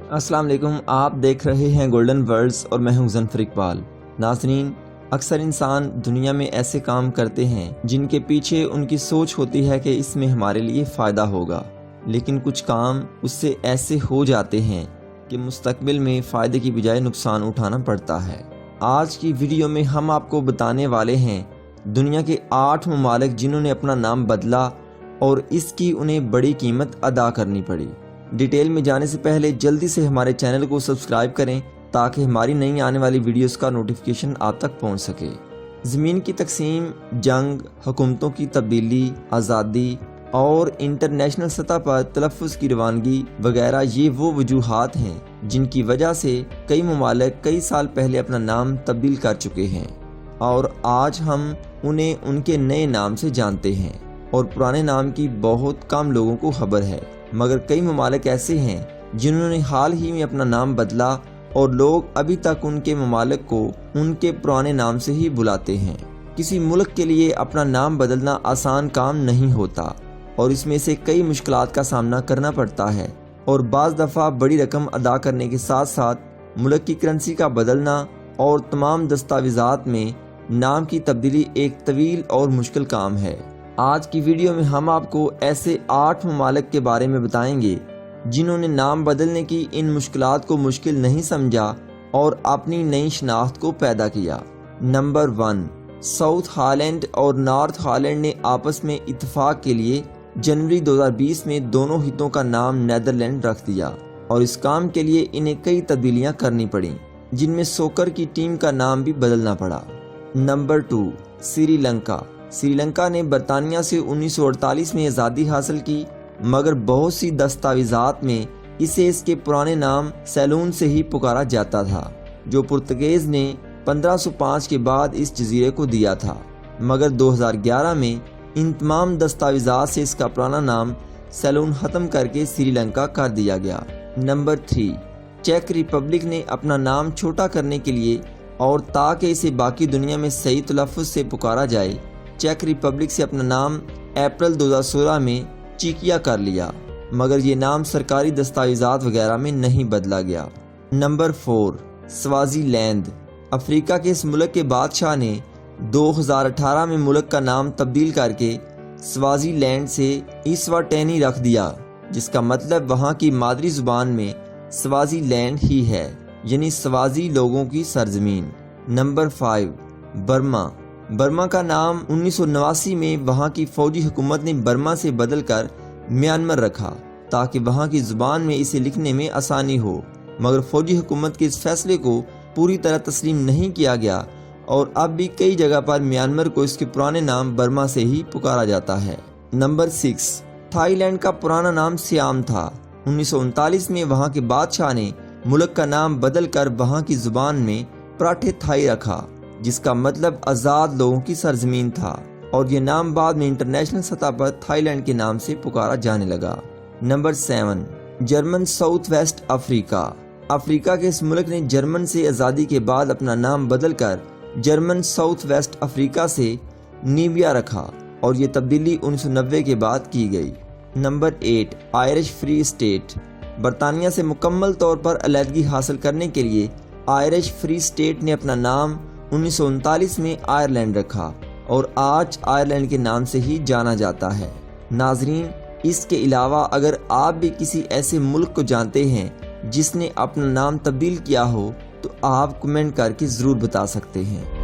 अस्सलाम वालेकुम, आप देख रहे हैं गोल्डन वर्ल्ड्स और मैं हूं ज़नफ़र इकबाल। नाज़रीन, अक्सर इंसान दुनिया में ऐसे काम करते हैं जिनके पीछे उनकी सोच होती है कि इसमें हमारे लिए फ़ायदा होगा, लेकिन कुछ काम उससे ऐसे हो जाते हैं कि मुस्तक़बिल में फ़ायदे की बजाय नुकसान उठाना पड़ता है। आज की वीडियो में हम आपको बताने वाले हैं दुनिया के 8 ममालिक जिन्होंने अपना नाम बदला और इसकी उन्हें बड़ी कीमत अदा करनी पड़ी। डिटेल में जाने से पहले जल्दी से हमारे चैनल को सब्सक्राइब करें ताकि हमारी नई आने वाली वीडियोस का नोटिफिकेशन आप तक पहुंच सके। ज़मीन की तकसीम, जंग, हुकूमतों की तब्दीली, आज़ादी और इंटरनेशनल सतह पर तलफ़्फ़ुज़ की रवानगी वगैरह ये वो वजूहात हैं जिनकी वजह से कई ममालिक कई साल पहले अपना नाम तब्दील कर चुके हैं और आज हम उन्हें उनके नए नाम से जानते हैं और पुराने नाम की बहुत कम लोगों को खबर है। मगर कई ममालिक ऐसे हैं जिन्होंने हाल ही में अपना नाम बदला और लोग अभी तक उनके ममालिक को उनके पुराने नाम से ही बुलाते हैं। किसी मुल्क के लिए अपना नाम बदलना आसान काम नहीं होता और इसमें से कई मुश्किलात का सामना करना पड़ता है और बाज़ दफ़ा बड़ी रकम अदा करने के साथ साथ मुल्क की करेंसी का बदलना और तमाम दस्तावेज़ात में नाम की तब्दीली एक तवील और मुश्किल काम है। आज की वीडियो में हम आपको ऐसे 8 ममालिक के बारे में बताएंगे जिन्होंने नाम बदलने की इन मुश्किलात को मुश्किल नहीं समझा और अपनी नई शनाख्त को पैदा किया। नंबर 1, साउथ हॉलैंड और नॉर्थ हॉलैंड ने आपस में इत्तेफाक के लिए जनवरी 2020 में दोनों हितों का नाम नेदरलैंड रख दिया और इस काम के लिए इन्हें कई तब्दीलियां करनी पड़ी, जिनमें सोकर की टीम का नाम भी बदलना पड़ा। नंबर 2, श्रीलंका। श्रीलंका ने बरतानिया से 1948 में आज़ादी हासिल की, मगर बहुत सी दस्तावेज़ात में इसे इसके पुराने नाम सेलून से ही पुकारा जाता था, जो पुर्तगीज़ ने 1505 के बाद इस जजीरे को दिया था। मगर 2011 में इन तमाम दस्तावेज़ात से इसका पुराना नाम सेलून ख़त्म करके श्रीलंका कर दिया गया। नंबर 3, चेक रिपब्लिक ने अपना नाम छोटा करने के लिए और ताकि इसे बाकी दुनिया में सही तलफ़्फ़ुज़ से पुकारा जाए, चेक रिपब्लिक से अपना नाम अप्रैल 2016 में चीकिया कर लिया, मगर ये नाम सरकारी दस्तावेज़ात वगैरह में नहीं बदला गया। Number 4, Swaziland. अफ्रीका के इस मुल्क के बादशाह ने 2018 में मुल्क का नाम तब्दील करके स्वाज़ीलैंड से इस्वाटिनी रख दिया, जिसका मतलब वहाँ की मादरी ज़ुबान में स्वाज़ीलैंड ही है, यानी स्वाज़ी लोगों की सरजमीन। Number 5, Burma. बर्मा का नाम 1989 में वहाँ की फ़ौजी हुकूमत ने बर्मा से बदलकर म्यांमार रखा ताकि वहाँ की ज़ुबान में इसे लिखने में आसानी हो, मगर फ़ौजी हुकूमत के इस फैसले को पूरी तरह तस्लीम नहीं किया गया और अब भी कई जगह पर म्यांमार को इसके पुराने नाम बर्मा से ही पुकारा जाता है। नंबर 6, थाईलैंड का पुराना नाम सियाम था। 1939 में वहाँ के बादशाह ने मुल्क का नाम बदल कर वहाँ की ज़ुबान में पराठे थाई रखा, जिसका मतलब आज़ाद लोगों की सरजमीन था, और ये नाम बाद में इंटरनेशनल सतह पर थाईलैंड के नाम से पुकारा जाने लगा। Number 7, German south west Africa. Africa के इस मुल्क ने जर्मन से आज़ादी के बाद अपना नाम बदलकर जर्मन साउथ वेस्ट अफ्रीका से नीबिया रखा और ये तब्दीली 1990 के बाद की गई। Number 8, Irish free state. बरतानिया से मुकम्मल तौर पर अलहदगी हासिल करने के लिए आयरिश फ्री स्टेट ने अपना नाम 1939 में आयरलैंड रखा और आज आयरलैंड के नाम से ही जाना जाता है। नाजरीन, इसके अलावा अगर आप भी किसी ऐसे मुल्क को जानते हैं जिसने अपना नाम तब्दील किया हो तो आप कमेंट करके ज़रूर बता सकते हैं।